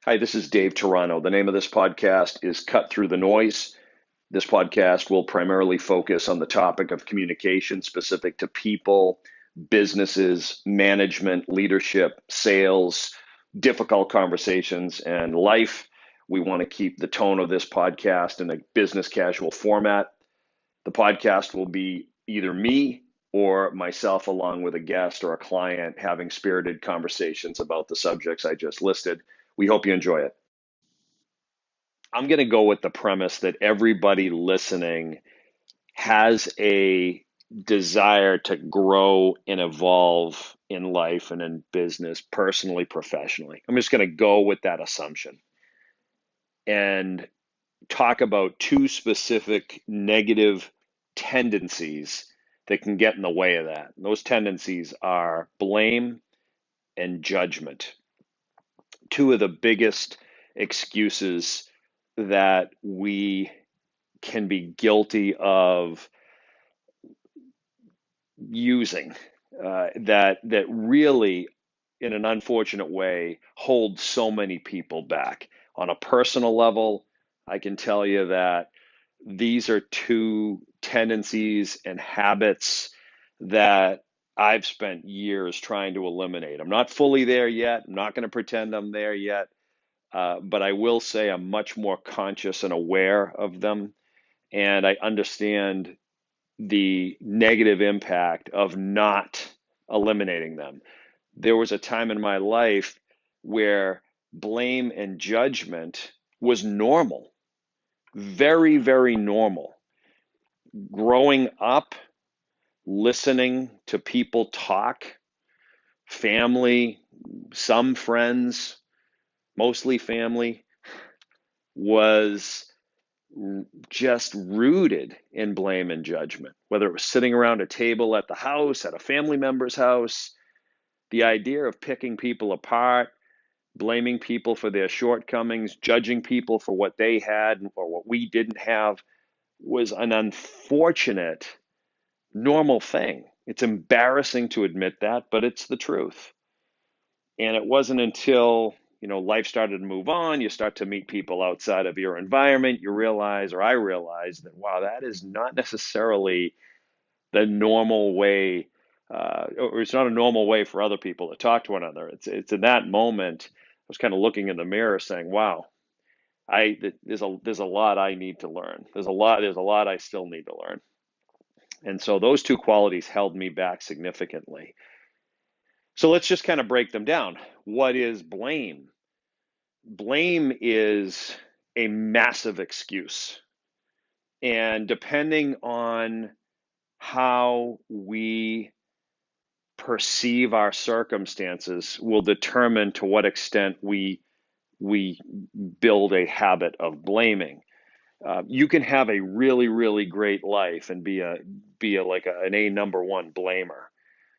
Hi, this is Dave Toronto. The name of this podcast is Cut Through the Noise. This podcast will primarily focus on the topic of communication specific to people, businesses, management, leadership, sales, difficult conversations, and life. We want to keep the tone of this podcast in a business casual format. The podcast will be either me or myself, along with a guest or a client, having spirited conversations about the subjects I just listed. We hope you enjoy it. I'm going to go with the premise that everybody listening has a desire to grow and evolve in life and in business, personally, professionally. I'm just going to go with that assumption and talk about two specific negative tendencies that can get in the way of that. And those tendencies are blame and judgment. Two of the biggest excuses that we can be guilty of using that really, in an unfortunate way, hold so many people back. On a personal level, I can tell you that these are two tendencies and habits that I've spent years trying to eliminate. I'm not fully there yet. I'm not going to pretend I'm there yet. But I will say I'm much more conscious and aware of them. And I understand the negative impact of not eliminating them. There was a time in my life where blame and judgment was normal, very, very normal. Growing up, listening to people talk, family, some friends, mostly family, was just rooted in blame and judgment, whether it was sitting around a table at the house, at a family member's house. The idea of picking people apart, blaming people for their shortcomings, judging people for what they had or what we didn't have was an unfortunate, normal thing. It's embarrassing to admit that, but it's the truth. And it wasn't until life started to move on, you start to meet people outside of your environment, you realize, or I realized that, wow, that is not necessarily the normal way, or it's not a normal way for other people to talk to one another. It's in that moment, I was kind of looking in the mirror saying, wow, there's a lot I need to learn. There's a lot I still need to learn. And so those two qualities held me back significantly. So let's just kind of break them down. What is blame? Blame is a massive excuse. And depending on how we perceive our circumstances will determine to what extent we build a habit of blaming. You can have a really, really great life and an A number one blamer.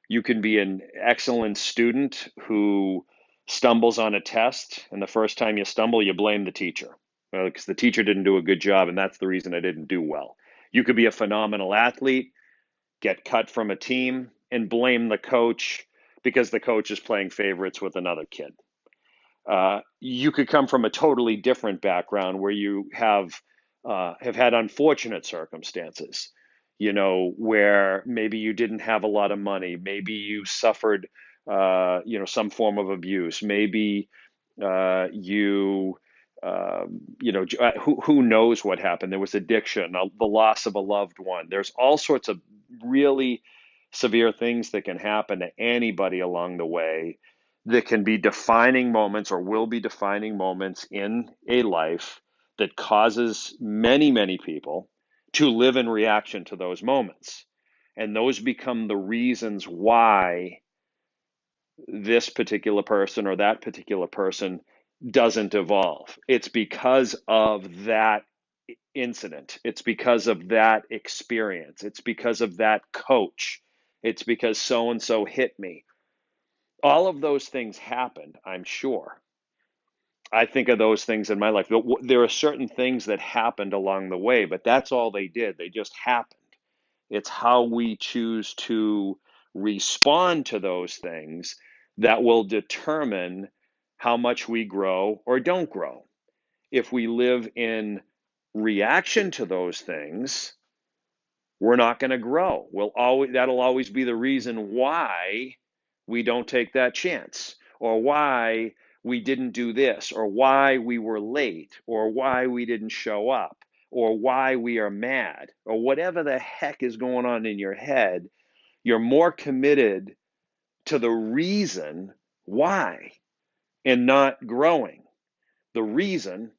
You can be an excellent student who stumbles on a test, and the first time you stumble, you blame the teacher because the teacher didn't do a good job, and that's the reason I didn't do well. You could be a phenomenal athlete, get cut from a team, and blame the coach because the coach is playing favorites with another kid. You could come from a totally different background where you have had unfortunate circumstances, where maybe you didn't have a lot of money, maybe you suffered, some form of abuse, maybe you, who knows what happened? There was addiction, the loss of a loved one. There's all sorts of really severe things that can happen to anybody along the way that can be defining moments or will be defining moments in a life that causes many, many people to live in reaction to those moments. And those become the reasons why this particular person or that particular person doesn't evolve. It's because of that incident. It's because of that experience. It's because of that coach. It's because so and so hit me. All of those things happened, I'm sure. I think of those things in my life. There are certain things that happened along the way, but that's all they did. They just happened. It's how we choose to respond to those things that will determine how much we grow or don't grow. If we live in reaction to those things, we're not going to grow. That'll always be the reason why we don't take that chance, or why we didn't do this, or why we were late, or why we didn't show up, or why we are mad, or whatever the heck is going on in your head. You're more committed to the reason why and not growing. The reason,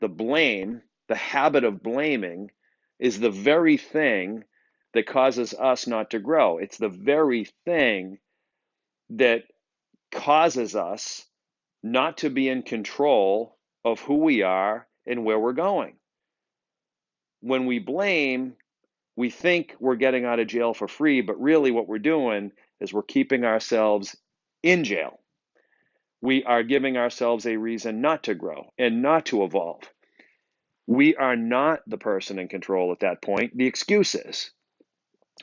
the blame, the habit of blaming is the very thing that causes us not to grow. It's the very thing that causes us not to be in control of who we are and where we're going. When we blame, we think we're getting out of jail for free, but really what we're doing is we're keeping ourselves in jail. We are giving ourselves a reason not to grow and not to evolve. We are not the person in control at that point. The excuse is.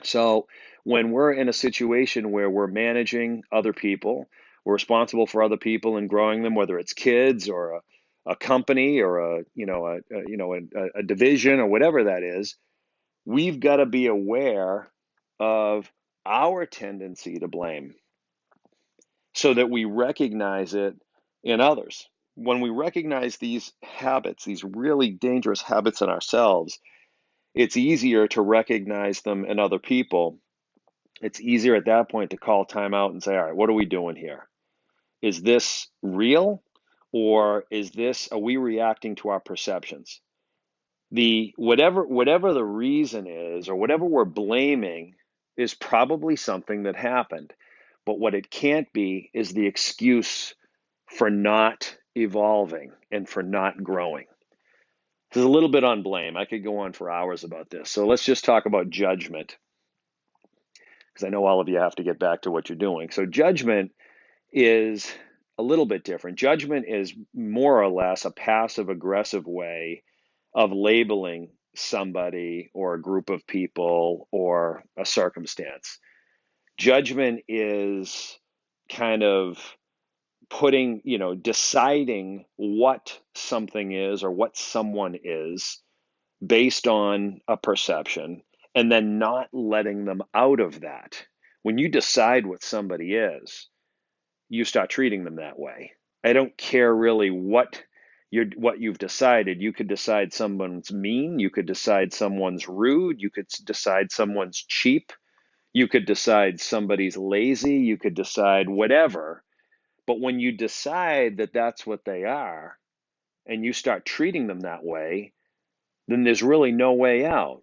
So when we're in a situation where we're managing other people, we're responsible for other people and growing them, whether it's kids or a company or a division or whatever that is, we've got to be aware of our tendency to blame so that we recognize it in others. When we recognize these habits, these really dangerous habits in ourselves, it's easier to recognize them in other people. It's easier at that point to call time out and say, all right, what are we doing here? Is this real, or are we reacting to our perceptions? The whatever the reason is, or whatever we're blaming, is probably something that happened. But what it can't be is the excuse for not evolving and for not growing. There's a little bit on blame. I could go on for hours about this. So let's just talk about judgment, because I know all of you have to get back to what you're doing. So judgment is a little bit different. Judgment is more or less a passive aggressive way of labeling somebody or a group of people or a circumstance. Judgment is kind of deciding what something is or what someone is based on a perception, and then not letting them out of that. When you decide what somebody is, you start treating them that way. I don't care really what you've decided. You could decide someone's mean, you could decide someone's rude, you could decide someone's cheap, you could decide somebody's lazy, you could decide whatever. But when you decide that that's what they are and you start treating them that way, then there's really no way out.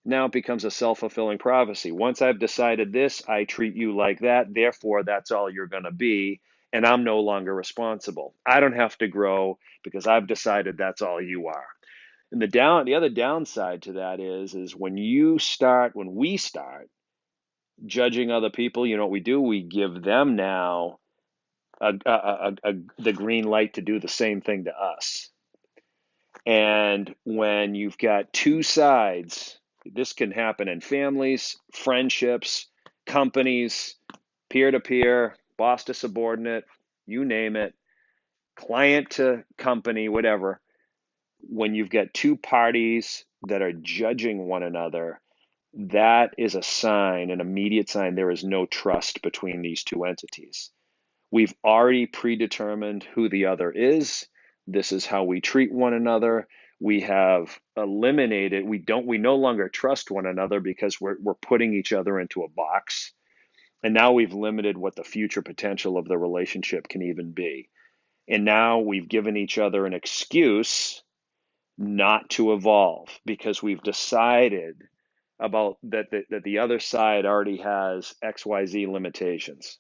Now it becomes a self-fulfilling prophecy. Once I've decided this, I treat you like that. Therefore, that's all you're going to be. And I'm no longer responsible. I don't have to grow because I've decided that's all you are. And the other downside to that is when we start judging other people, you know what we do? We give them now the green light to do the same thing to us. And when you've got two sides, this can happen in families, friendships, companies, peer to peer, boss to subordinate, you name it, client to company, whatever. When you've got two parties that are judging one another, that is a sign, an immediate sign there is no trust between these two entities. We've already predetermined who the other is. This is how we treat one another. We have eliminated, we no longer trust one another because we're putting each other into a box. And now we've limited what the future potential of the relationship can even be. And now we've given each other an excuse not to evolve because we've decided about that the other side already has XYZ limitations,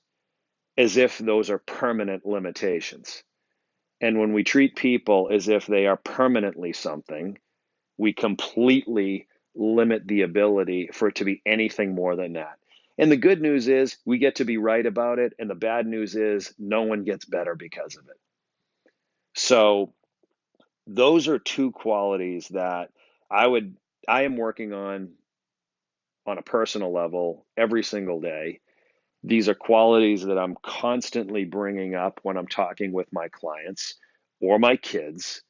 as if those are permanent limitations. And when we treat people as if they are permanently something, we completely limit the ability for it to be anything more than that. And the good news is we get to be right about it. And the bad news is no one gets better because of it. So those are two qualities that I am working on a personal level every single day. These are qualities that I'm constantly bringing up when I'm talking with my clients or my kids.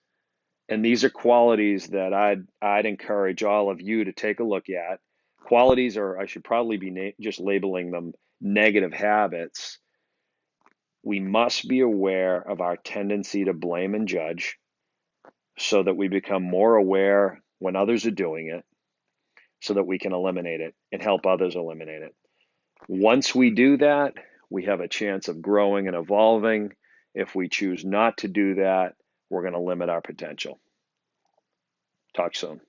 And these are qualities that I'd encourage all of you to take a look at. Qualities, or I should probably be just labeling them negative habits. We must be aware of our tendency to blame and judge so that we become more aware when others are doing it so that we can eliminate it and help others eliminate it. Once we do that, we have a chance of growing and evolving. If we choose not to do that, we're going to limit our potential. Talk soon.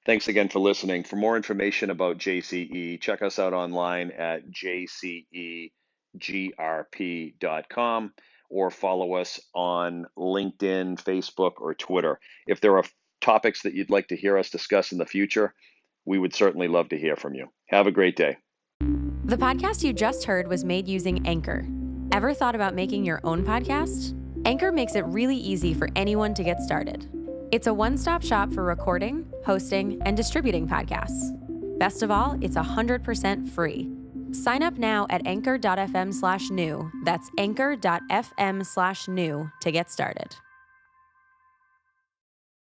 Thanks again for listening. For more information about JCE, check us out online at jcegrp.com or follow us on LinkedIn, Facebook, or Twitter. If there are topics that you'd like to hear us discuss in the future, we would certainly love to hear from you. Have a great day. The podcast you just heard was made using Anchor. Ever thought about making your own podcast? Anchor makes it really easy for anyone to get started. It's a one-stop shop for recording, hosting, and distributing podcasts. Best of all, it's 100% free. Sign up now at anchor.fm/new. That's anchor.fm/new to get started.